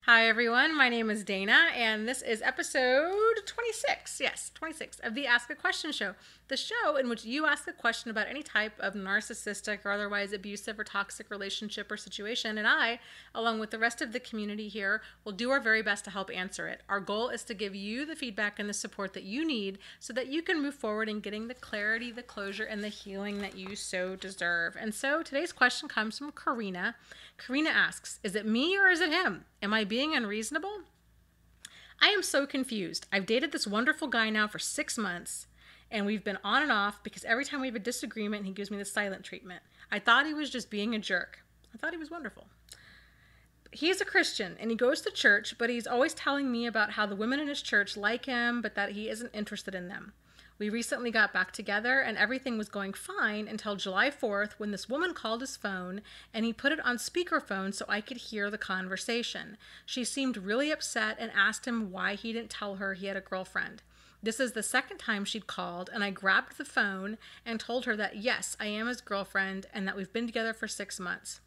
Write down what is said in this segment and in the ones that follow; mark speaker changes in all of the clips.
Speaker 1: Hi, everyone. My name is Dana, and this is episode 26. Yes, 26 of the Ask a Question show. The show in which you ask a question about any type of narcissistic or otherwise abusive or toxic relationship or situation, and I, along with the rest of the community here, will do our very best to help answer it. Our goal is to give you the feedback and the support that you need so that you can move forward in getting the clarity, the closure, and the healing that you so deserve. And so today's question comes from Karina. Karina asks, is it me or is it him? Am I being unreasonable? I am so confused. I've dated this wonderful guy now for 6 months, and we've been on and off because every time we have a disagreement, he gives me the silent treatment. I thought he was just being a jerk. I thought he was wonderful. He's a Christian, and he goes to church, but he's always telling me about how the women in his church like him, but that he isn't interested in them. We recently got back together and everything was going fine until July 4th when this woman called his phone and he put it on speakerphone so I could hear the conversation. She seemed really upset and asked him why he didn't tell her he had a girlfriend. This is the second time she'd called, and I grabbed the phone and told her that yes, I am his girlfriend and that we've been together for 6 months.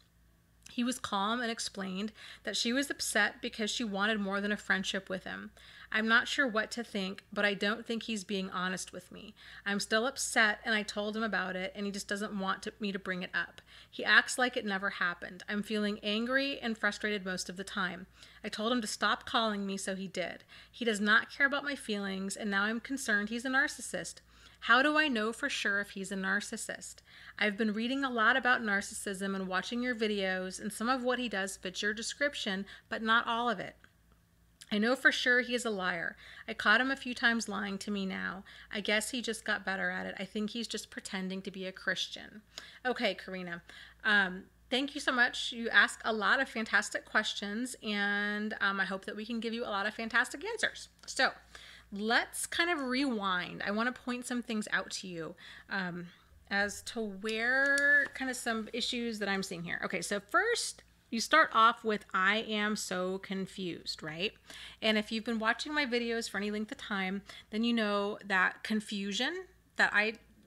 Speaker 1: He was calm and explained that she was upset because she wanted more than a friendship with him. I'm not sure what to think, but I don't think he's being honest with me. I'm still upset, and I told him about it, and he just doesn't want me to bring it up. He acts like it never happened. I'm feeling angry and frustrated most of the time. I told him to stop calling me, so he did. He does not care about my feelings, and now I'm concerned he's a narcissist. How do I know for sure if he's a narcissist? I've been reading a lot about narcissism and watching your videos, and some of what he does fits your description, but not all of it. I know for sure he is a liar. I caught him a few times lying to me now. I guess he just got better at it. I think he's just pretending to be a Christian. Okay, Karina. Thank you so much. You ask a lot of fantastic questions, and I hope that we can give you a lot of fantastic answers. So let's kind of rewind. I want to point some things out to you as to where kind of some issues that I'm seeing here. Okay, so first, you start off with, I am so confused, right? And if you've been watching my videos for any length of time, then you know that confusion,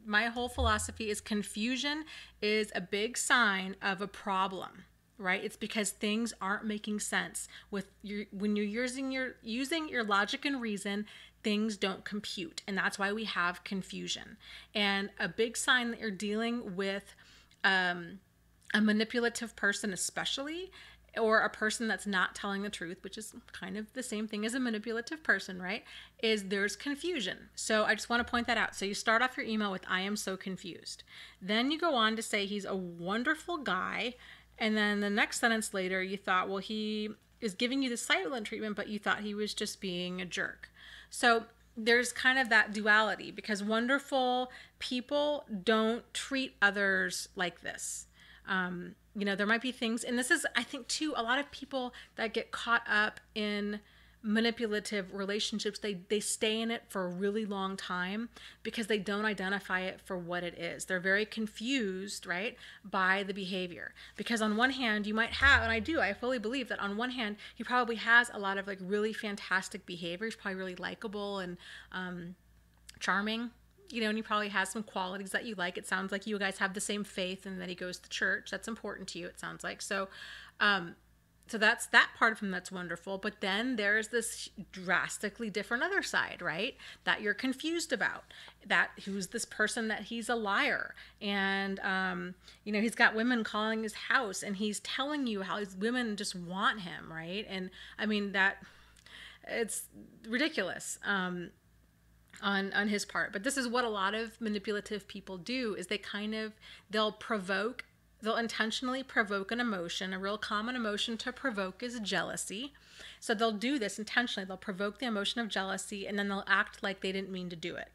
Speaker 1: my whole philosophy is confusion is a big sign of a problem, right? It's because things aren't making sense. When you're using your logic and reason, things don't compute. And that's why we have confusion. And a big sign that you're dealing with a manipulative person especially, or a person that's not telling the truth, which is kind of the same thing as a manipulative person, right, is there's confusion. So I just want to point that out. So you start off your email with, I am so confused. Then you go on to say he's a wonderful guy. And then the next sentence later, you thought, well, he is giving you the silent treatment, but you thought he was just being a jerk. So there's kind of that duality because wonderful people don't treat others like this. There might be things, and this is, I think too, a lot of people that get caught up in manipulative relationships, they stay in it for a really long time because they don't identify it for what it is. They're very confused, right, by the behavior. Because on one hand, you might have, and I fully believe that on one hand, he probably has a lot of like really fantastic behavior. He's probably really likable and charming. And he probably has some qualities that you like. It sounds like you guys have the same faith and that he goes to church. That's important to you, it sounds like. So that's that part of him that's wonderful. But then there's this drastically different other side, right? That you're confused about. That who's this person that he's a liar. And, he's got women calling his house and he's telling you how these women just want him, right? And I mean, it's ridiculous. On his part. But this is what a lot of manipulative people do is they'll intentionally provoke an emotion. A real common emotion to provoke is jealousy. So they'll do this intentionally. They'll provoke the emotion of jealousy and then they'll act like they didn't mean to do it.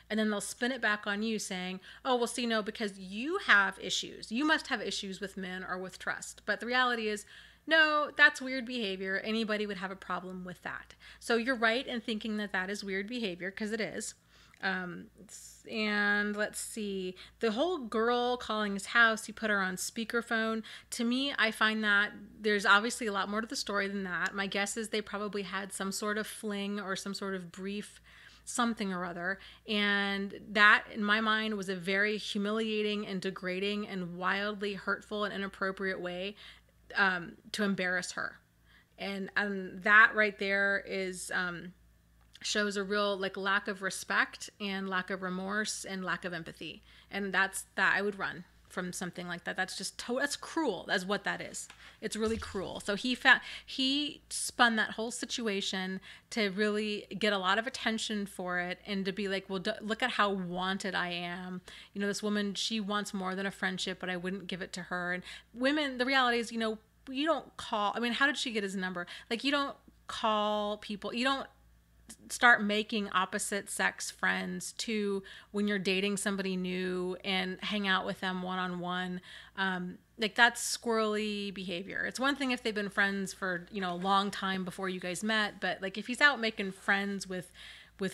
Speaker 1: And then they'll spin it back on you saying, oh, well, see, no, because you have issues. You must have issues with men or with trust. But the reality is, no, that's weird behavior. Anybody would have a problem with that. So you're right in thinking that that is weird behavior because it is. And let's see, the whole girl calling his house, he put her on speakerphone. To me, I find that there's obviously a lot more to the story than that. My guess is they probably had some sort of fling or some sort of brief something or other. And that, in my mind, was a very humiliating and degrading and wildly hurtful and inappropriate way to embarrass her. And that right there is, shows a real like lack of respect and lack of remorse and lack of empathy. And that I would run from something like that. That's just that's cruel. That's what that is. It's really cruel. So he spun that whole situation to really get a lot of attention for it, and to be like, well, look at how wanted I am. You know, this woman, she wants more than a friendship, but I wouldn't give it to her. And women, the reality is, you know, you don't call, I mean, how did she get his number? Like, you don't call people, you don't start making opposite sex friends to when you're dating somebody new and hang out with them one-on-one. Like, that's squirrely behavior. It's one thing if they've been friends for, you know, a long time before you guys met, but like if he's out making friends with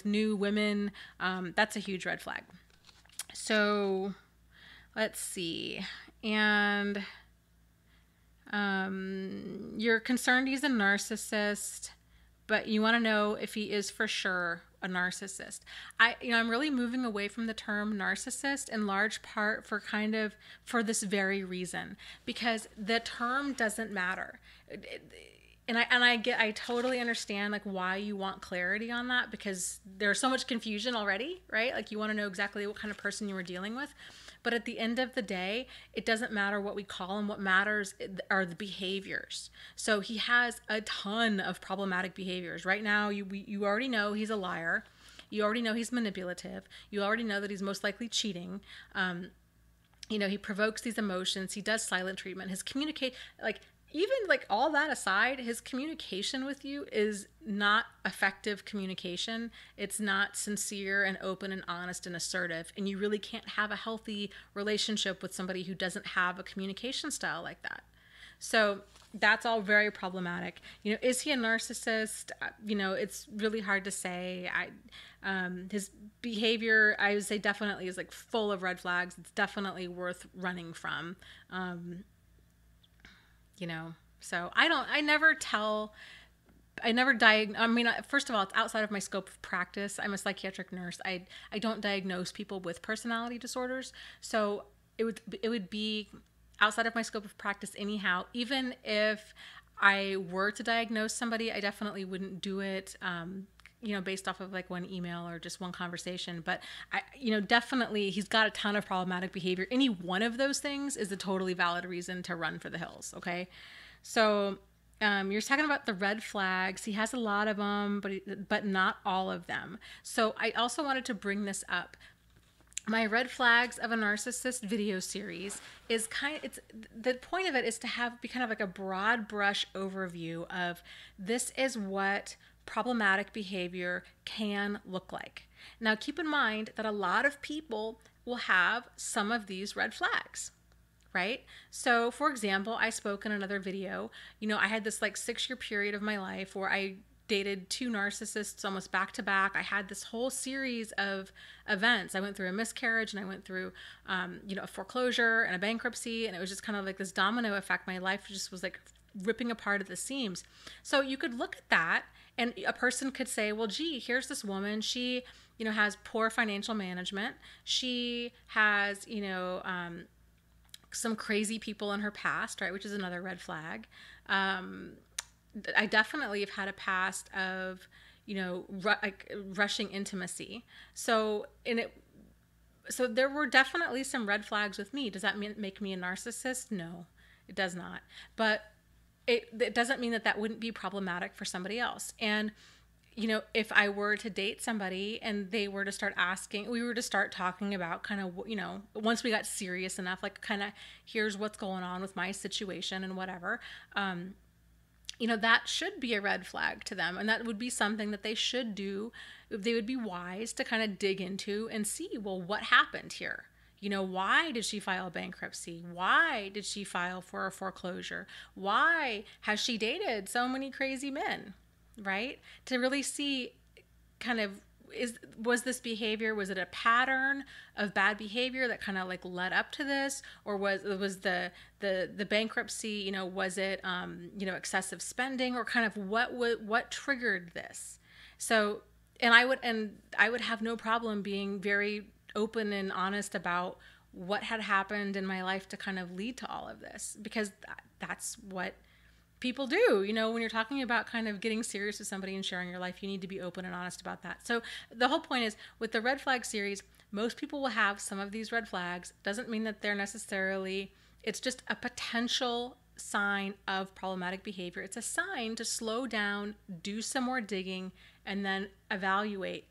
Speaker 1: new women, that's a huge red flag. So let's see. And you're concerned he's a narcissist, but you want to know if he is for sure a narcissist. I'm really moving away from the term narcissist in large part for this very reason, because the term doesn't matter. And I totally understand like why you want clarity on that, because there's so much confusion already, right? Like, you want to know exactly what kind of person you were dealing with. But at the end of the day, it doesn't matter what we call him. What matters are the behaviors. So he has a ton of problematic behaviors. Right now, you already know he's a liar. You already know he's manipulative. You already know that he's most likely cheating. You know, he provokes these emotions. He does silent treatment. His even like all that aside, his communication with you is not effective communication. It's not sincere and open and honest and assertive. And you really can't have a healthy relationship with somebody who doesn't have a communication style like that. So that's all very problematic. You know, is he a narcissist? You know, it's really hard to say. His behavior, I would say, definitely is like full of red flags. It's definitely worth running from. You know, so I never diagnose. I mean, first of all, it's outside of my scope of practice. I'm a psychiatric nurse. I don't diagnose people with personality disorders. So it would be outside of my scope of practice anyhow. Even if I were to diagnose somebody, I definitely wouldn't do it, you know, based off of like one email or just one conversation. But definitely he's got a ton of problematic behavior. Any one of those things is a totally valid reason to run for the hills. Okay. So, you're talking about the red flags. He has a lot of them, but not all of them. So I also wanted to bring this up. My red flags of a narcissist video series is the point of it is to be kind of like a broad brush overview of this is what problematic behavior can look like. Now, keep in mind that a lot of people will have some of these red flags, right? So, for example, I spoke in another video, you know, I had this like 6-year period of my life where I dated 2 narcissists almost back to back. I had this whole series of events. I went through a miscarriage, and I went through, a foreclosure and a bankruptcy. And it was just kind of like this domino effect. My life just was like ripping apart at the seams. So you could look at that, and a person could say, well, gee, here's this woman. She, has poor financial management. She has, some crazy people in her past, right? Which is another red flag. I definitely have had a past of, rushing intimacy. So there were definitely some red flags with me. Does that make me a narcissist? No, it does not. But it doesn't mean that wouldn't be problematic for somebody else. And, if I were to date somebody and they were to start asking, we were to start talking about kind of, once we got serious enough, like kind of here's what's going on with my situation and whatever, that should be a red flag to them. And that would be something that they should do. They would be wise to kind of dig into and see, well, what happened here? Why did she file bankruptcy? Why did she file for a foreclosure? Why has she dated so many crazy men, right? To really see kind of, was this behavior, was it a pattern of bad behavior that kind of like led up to this? Or was the bankruptcy, was it, excessive spending, or kind of what triggered this? So, and I would have no problem being very open and honest about what had happened in my life to kind of lead to all of this, because that's what people do, you know, when you're talking about kind of getting serious with somebody and sharing your life, you need to be open and honest about that. So the whole point is with the red flag series, most people will have some of these red flags. Doesn't mean that they're necessarily, it's just a potential sign of problematic behavior. It's a sign to slow down, do some more digging, and then evaluate,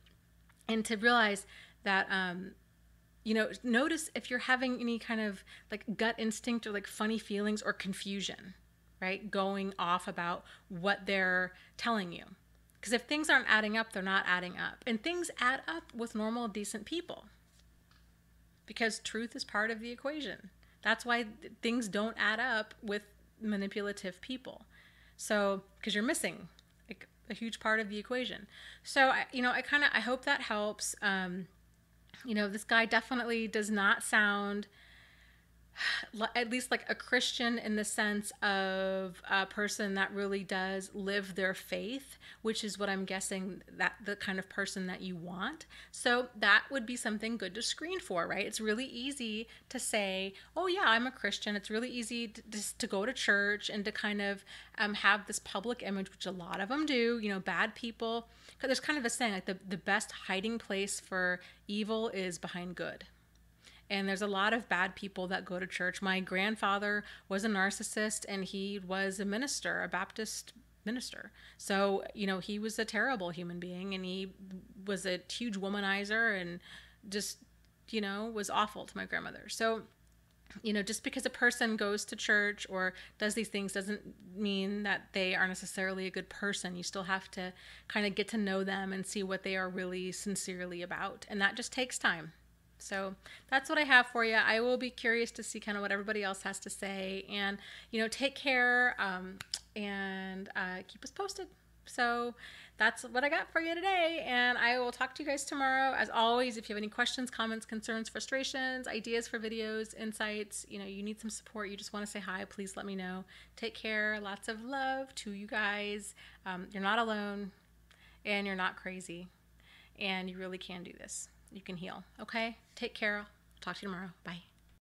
Speaker 1: and to realize that you know, notice if you're having any kind of like gut instinct or like funny feelings or confusion, right? Going off about what they're telling you. Because if things aren't adding up, they're not adding up. And things add up with normal, decent people. Because truth is part of the equation. That's why things don't add up with manipulative people. So, because you're missing like a huge part of the equation. So, I hope that helps. You know, this guy definitely does not sound at least like a Christian in the sense of a person that really does live their faith, which is what I'm guessing that the kind of person that you want. So that would be something good to screen for, right? It's really easy to say, oh yeah, I'm a Christian. It's really easy to go to church and to kind of have this public image, which a lot of them do, you know, bad people. Because there's kind of a saying like the best hiding place for evil is behind good. And there's a lot of bad people that go to church. My grandfather was a narcissist, and he was a minister, a Baptist minister. So, you know, he was a terrible human being, and he was a huge womanizer and just, you know, was awful to my grandmother. So, you know, just because a person goes to church or does these things doesn't mean that they are necessarily a good person. You still have to kind of get to know them and see what they are really sincerely about. And that just takes time. So that's what I have for you. I will be curious to see kind of what everybody else has to say, and, you know, take care and keep us posted. So that's what I got for you today, and I will talk to you guys tomorrow. As always, if you have any questions, comments, concerns, frustrations, ideas for videos, insights, you know, you need some support, you just want to say hi, please let me know. Take care. Lots of love to you guys. You're not alone, and you're not crazy, and you really can do this. You can heal. Okay? Take care. Talk to you tomorrow. Bye.